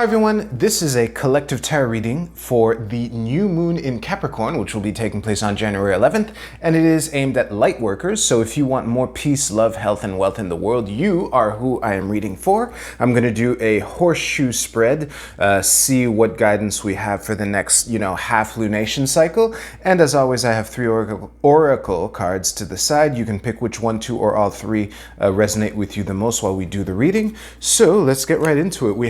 Hi everyone, this is a collective tarot reading for the new moon in Capricorn, which will be taking place on January 11th, and it is aimed at light workers. So if you want more peace, love, health, and wealth in the world, you are who I am reading for. I'm going to do a horseshoe spread, see what guidance we have for the next, half lunation cycle. And as always, I have three oracle cards to the side. You can pick which one, two, or all three resonate with you the most while we do the reading. So let's get right into it. We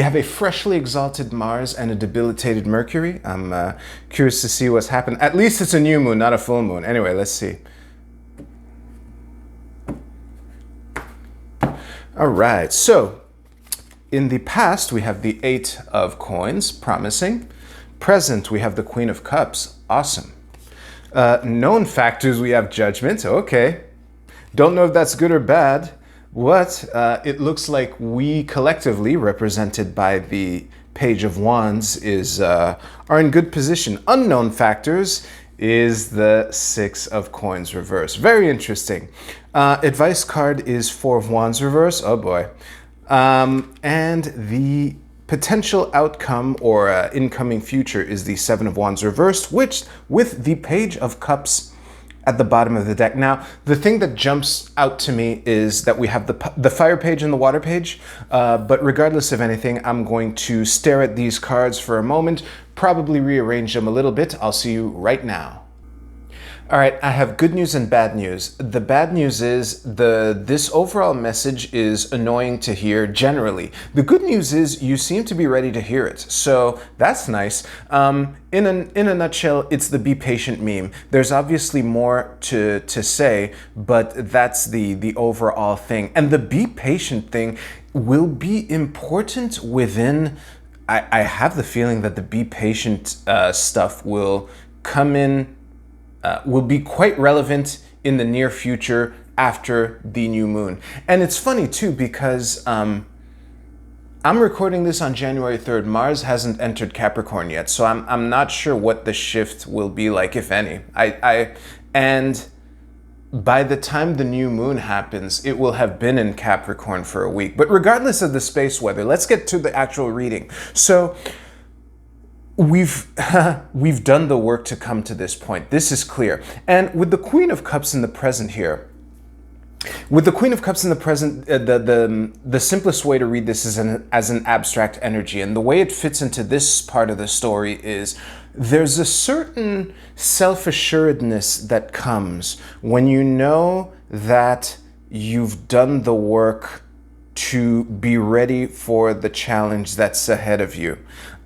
have a freshly exalted Mars and a debilitated Mercury. I'm curious to see what's happened. At least it's a new moon, not a full moon. Anyway, let's see. All right, so in the past, we have the Eight of Coins, promising. Present, we have the Queen of Cups, awesome. Known factors, we have Judgment, okay. Don't know if that's good or bad. It looks like we collectively, represented by the Page of Wands, are in good position. Unknown factors is the Six of Coins reverse. Very interesting. Advice card is Four of Wands reverse. Oh boy. And the potential outcome or incoming future is the Seven of Wands reversed, which with the Page of Cups at the bottom of the deck. Now, the thing that jumps out to me is that we have the fire page and the water page, but regardless of anything, I'm going to stare at these cards for a moment, probably rearrange them a little bit. I'll see you right now. All right, I have good news and bad news. The bad news is this overall message is annoying to hear generally. The good news is you seem to be ready to hear it, so that's nice. In a nutshell, it's the be patient meme. There's obviously more to say, but that's the overall thing. And the be patient thing will be important within, I have the feeling that the be patient stuff will come in, will be quite relevant in the near future after the new moon. And it's funny too, because I'm recording this on January 3rd. Mars hasn't entered Capricorn yet, so I'm not sure what the shift will be like, if any. And by the time the new moon happens, it will have been in Capricorn for a week. But regardless of the space weather, let's get to the actual reading. So we've done the work to come to this point. This is clear. And with the Queen of Cups in the present here, with the Queen of Cups in the present, the simplest way to read this is as an abstract energy. And the way it fits into this part of the story is there's a certain self-assuredness that comes when you know that you've done the work to be ready for the challenge that's ahead of you.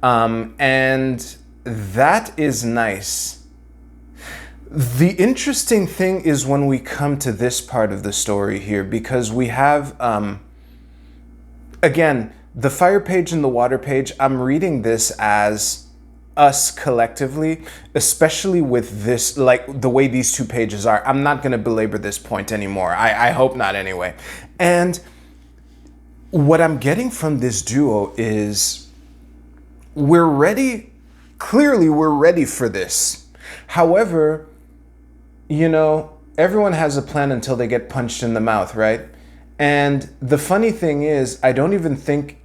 And that is nice. The interesting thing is when we come to this part of the story here, because we have, again, the fire page and the water page, I'm reading this as us collectively, especially with this, like the way these two pages are. I'm not going to belabor this point anymore. I hope not anyway. And what I'm getting from this duo is we're ready. Clearly, we're ready for this. However, everyone has a plan until they get punched in the mouth, right? And the funny thing is, I don't even think,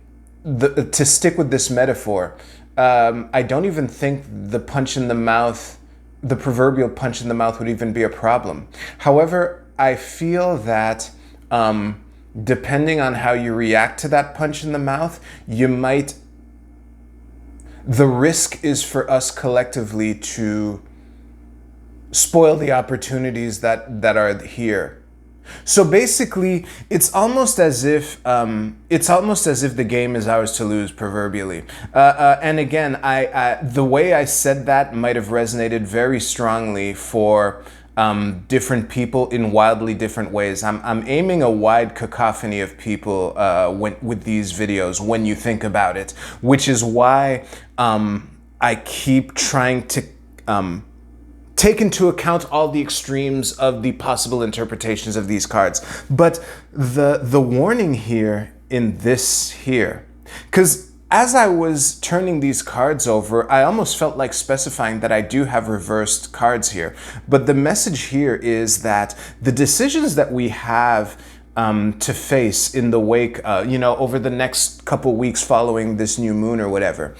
to stick with this metaphor, I don't even think the punch in the mouth, the proverbial punch in the mouth would even be a problem. However, I feel that depending on how you react to that punch in the mouth, the risk is for us collectively to spoil the opportunities that are here. So basically, it's almost as if the game is ours to lose, proverbially. And again, the way I said that might have resonated very strongly for different people in wildly different ways. I'm aiming a wide cacophony of people with these videos when you think about it, which is why I keep trying to take into account all the extremes of the possible interpretations of these cards. But the warning here in this here, because as I was turning these cards over, I almost felt like specifying that I do have reversed cards here. But the message here is that the decisions that we have to face in the wake, over the next couple weeks following this new moon or whatever,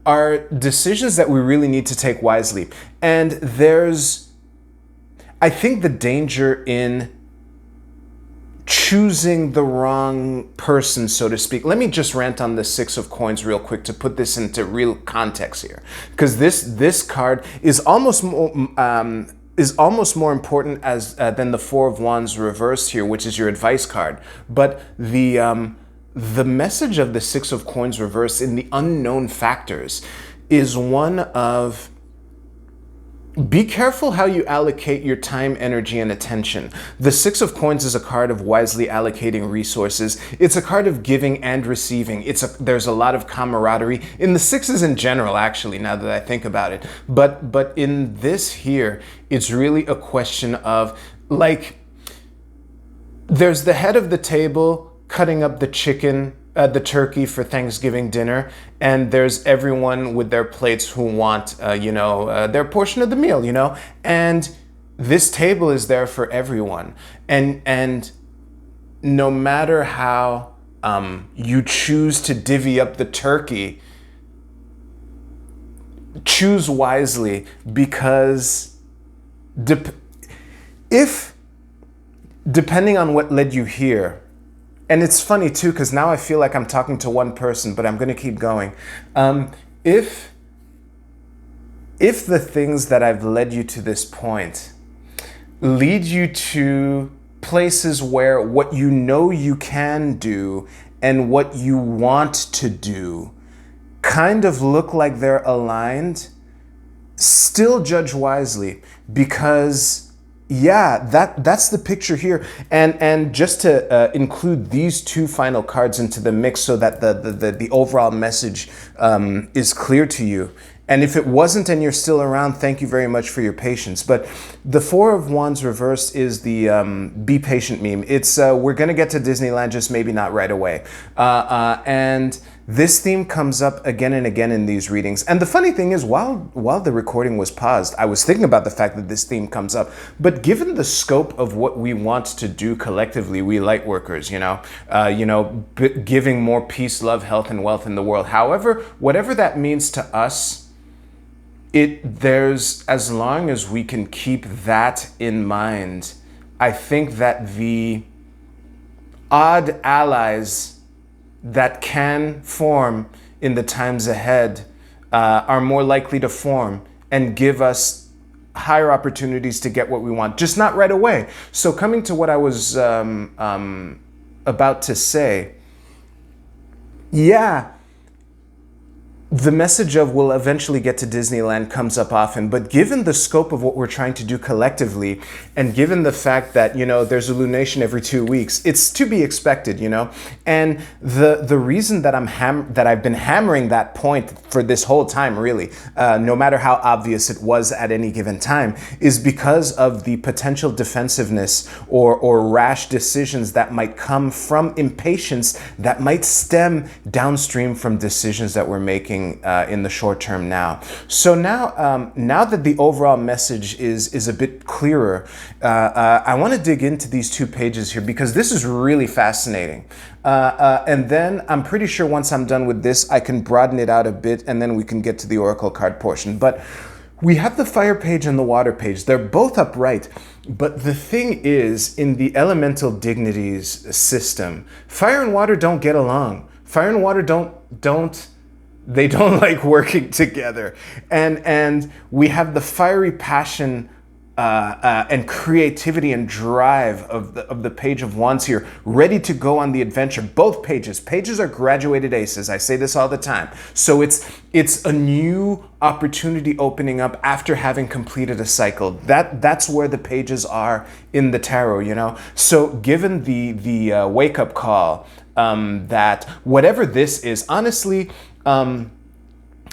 are decisions that we really need to take wisely. And I think the danger in choosing the wrong person, so to speak. Let me just rant on the Six of Coins real quick to put this into real context here, because this card is almost more important than the Four of Wands reversed here, which is your advice card. But the message of the Six of Coins reversed in the unknown factors is one of, be careful how you allocate your time, energy, and attention. The Six of Coins is a card of wisely allocating resources. It's a card of giving and receiving. There's a lot of camaraderie in the sixes in general, actually, now that I think about it. But in this here, it's really a question of, like, there's the head of the table cutting up the the turkey for Thanksgiving dinner, and there's everyone with their plates who want, their portion of the meal, and this table is there for everyone. And no matter how you choose to divvy up the turkey, choose wisely, because depending on what led you here. And it's funny too, because now I feel like I'm talking to one person, but I'm going to keep going. If the things that I've led you to this point lead you to places where what you know you can do and what you want to do kind of look like they're aligned, still judge wisely, because that's the picture here. And just to include these two final cards into the mix so that the overall message is clear to you. And if it wasn't and you're still around, thank you very much for your patience. But the Four of Wands reversed is the be patient meme. It's we're going to get to Disneyland, just maybe not right away. And this theme comes up again and again in these readings. And the funny thing is, while the recording was paused, I was thinking about the fact that this theme comes up. But given the scope of what we want to do collectively, we light workers, giving more peace, love, health, and wealth in the world. However, whatever that means to us, as long as we can keep that in mind, I think that the odd allies that can form in the times ahead are more likely to form and give us higher opportunities to get what we want, just not right away. So coming to what I was about to say, the message of we'll eventually get to Disneyland comes up often, but given the scope of what we're trying to do collectively, and given the fact that, there's a lunation every 2 weeks, it's to be expected, And the reason that I've been hammering that point for this whole time, really, no matter how obvious it was at any given time, is because of the potential defensiveness or rash decisions that might come from impatience that might stem downstream from decisions that we're making in the short term now. So now that the overall message is a bit clearer, I want to dig into these 2 pages here, because this is really fascinating. And then I'm pretty sure once I'm done with this, I can broaden it out a bit, and then we can get to the Oracle card portion. But we have the fire page and the water page. They're both upright. But the thing is, in the elemental dignities system, fire and water don't get along. Fire and water don't like working together. And we have the fiery passion and creativity and drive of the Page of Wands here, ready to go on the adventure. Both pages are graduated aces. I say this all the time. So it's a new opportunity opening up after having completed a cycle. That's where the pages are in the tarot, So given the wake up call, that whatever this is, honestly,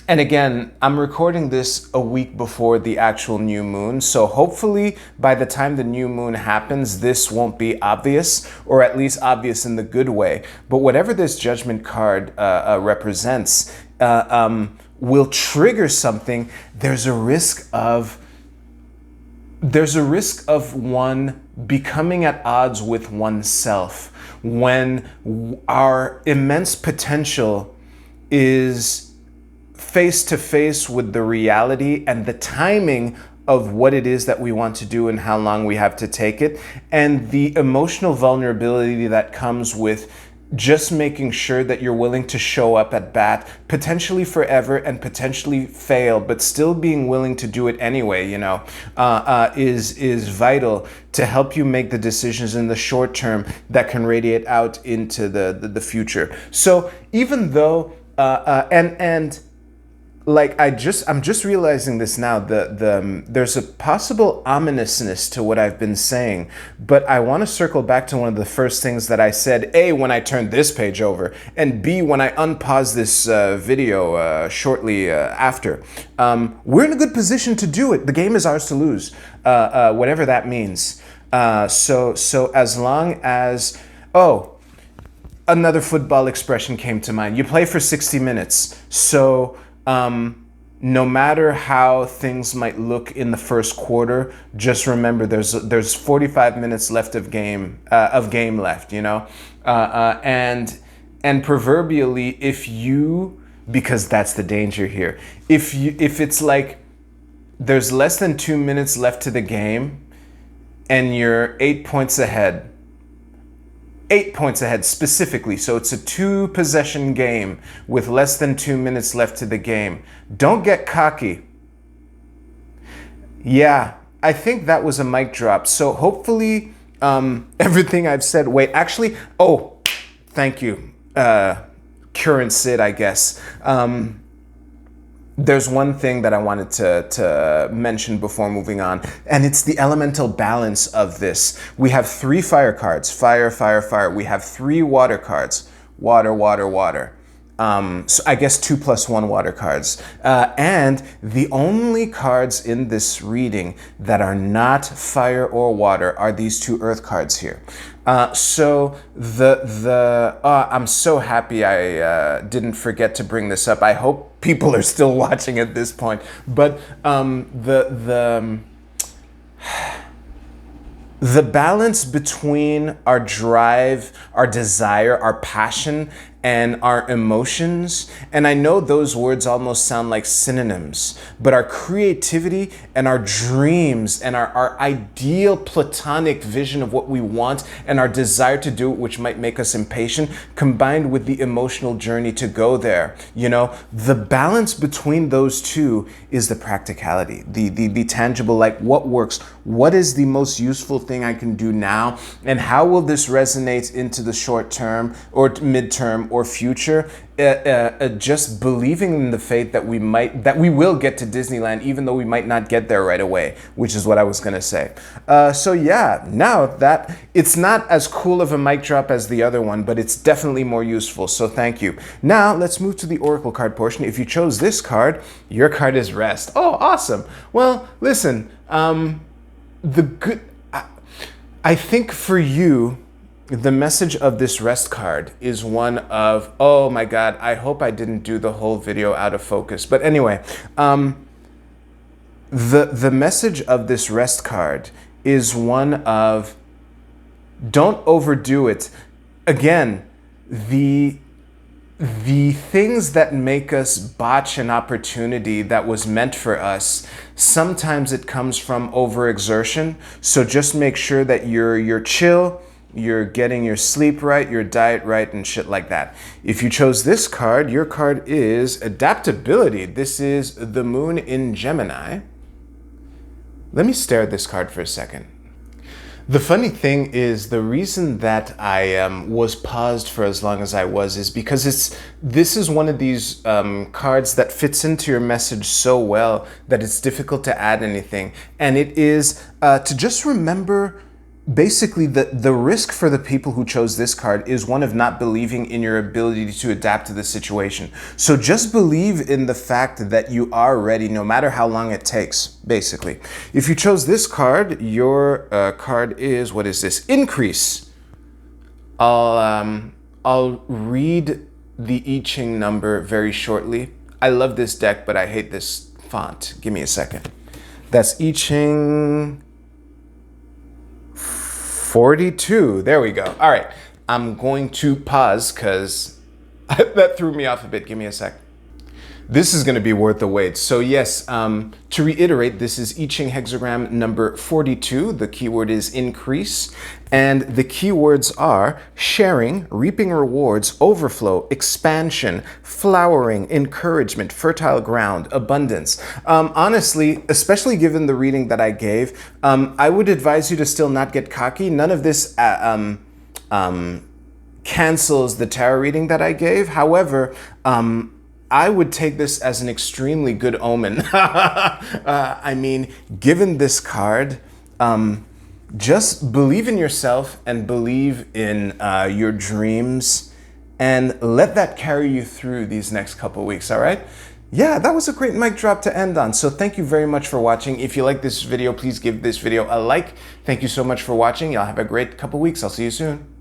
and again, I'm recording this a week before the actual new moon, so hopefully by the time the new moon happens, this won't be obvious, or at least obvious in the good way. But whatever this judgment card represents will trigger something. There's a risk of there's a risk of one becoming at odds with oneself when our immense potential is face to face with the reality and the timing of what it is that we want to do and how long we have to take it, and the emotional vulnerability that comes with just making sure that you're willing to show up at bat, potentially forever and potentially fail, but still being willing to do it anyway, is vital to help you make the decisions in the short term that can radiate out into the future. So even though I'm just realizing this now. There's a possible ominousness to what I've been saying, but I want to circle back to one of the first things that I said. A, when I turned this page over, and B, when I unpause this video shortly after. We're in a good position to do it. The game is ours to lose, whatever that means. So as long as another football expression came to mind. You play for 60 minutes, so. No matter how things might look in the first quarter, just remember there's 45 minutes left of game left, and proverbially, because that's the danger here, if it's like there's less than 2 minutes left to the game and you're 8 points ahead. 8 points ahead specifically, so it's a 2-possession game with less than 2 minutes left to the game. Don't get cocky. Yeah, I think that was a mic drop. So hopefully everything I've said, thank you. Current Sid, I guess. There's one thing that I wanted to mention before moving on, and it's the elemental balance of this. We have 3 fire cards, fire, fire, fire. We have 3 water cards, water, water, water. So I guess 2 + 1 water cards. And the only cards in this reading that are not fire or water are these 2 earth cards here. So I'm so happy I didn't forget to bring this up. I hope people are still watching at this point. But the balance between our drive, our desire, our passion, and our emotions, and I know those words almost sound like synonyms, but our creativity and our dreams and our ideal platonic vision of what we want and our desire to do it, which might make us impatient, combined with the emotional journey to go there, the balance between those two is the practicality, the tangible, like what works, what is the most useful thing I can do now, and how will this resonate into the short term or midterm or future. Just believing in the faith that we will get to Disneyland, even though we might not get there right away, which is what I was gonna say. So yeah, now that it's not as cool of a mic drop as the other one, but it's definitely more useful. So thank you. Now let's move to the Oracle card portion. If you chose this card, your card is Rest. Oh, awesome. Well, listen, I think for you, the message of this Rest card is one of, oh my God, I hope I didn't do the whole video out of focus. But anyway, the message of this Rest card is one of, don't overdo it. Again, the things that make us botch an opportunity that was meant for us, sometimes it comes from overexertion. So just make sure that you're chill, you're getting your sleep right, your diet right, and shit like that. If you chose this card, your card is Adaptability. This is the Moon in Gemini. Let me stare at this card for a second. The funny thing is, the reason that I was paused for as long as I was is because this is one of these cards that fits into your message so well that it's difficult to add anything. And it is to just remember, basically, the risk for the people who chose this card is one of not believing in your ability to adapt to the situation. So just believe in the fact that you are ready, no matter how long it takes, basically. If you chose this card, your card is, what is this? Increase. I'll read the I Ching number very shortly. I love this deck, but I hate this font. Give me a second. That's I Ching 42. There we go. All right. I'm going to pause because that threw me off a bit. Give me a sec. This is going to be worth the wait. So yes, to reiterate, this is I Ching hexagram number 42. The keyword is increase. And the keywords are sharing, reaping rewards, overflow, expansion, flowering, encouragement, fertile ground, abundance. Honestly, especially given the reading that I gave, I would advise you to still not get cocky. None of this cancels the tarot reading that I gave. However, I would take this as an extremely good omen. I mean, given this card, just believe in yourself and believe in your dreams and let that carry you through these next couple weeks, all right? Yeah, that was a great mic drop to end on. So thank you very much for watching. If you like this video, please give this video a like. Thank you so much for watching. Y'all have a great couple weeks. I'll see you soon.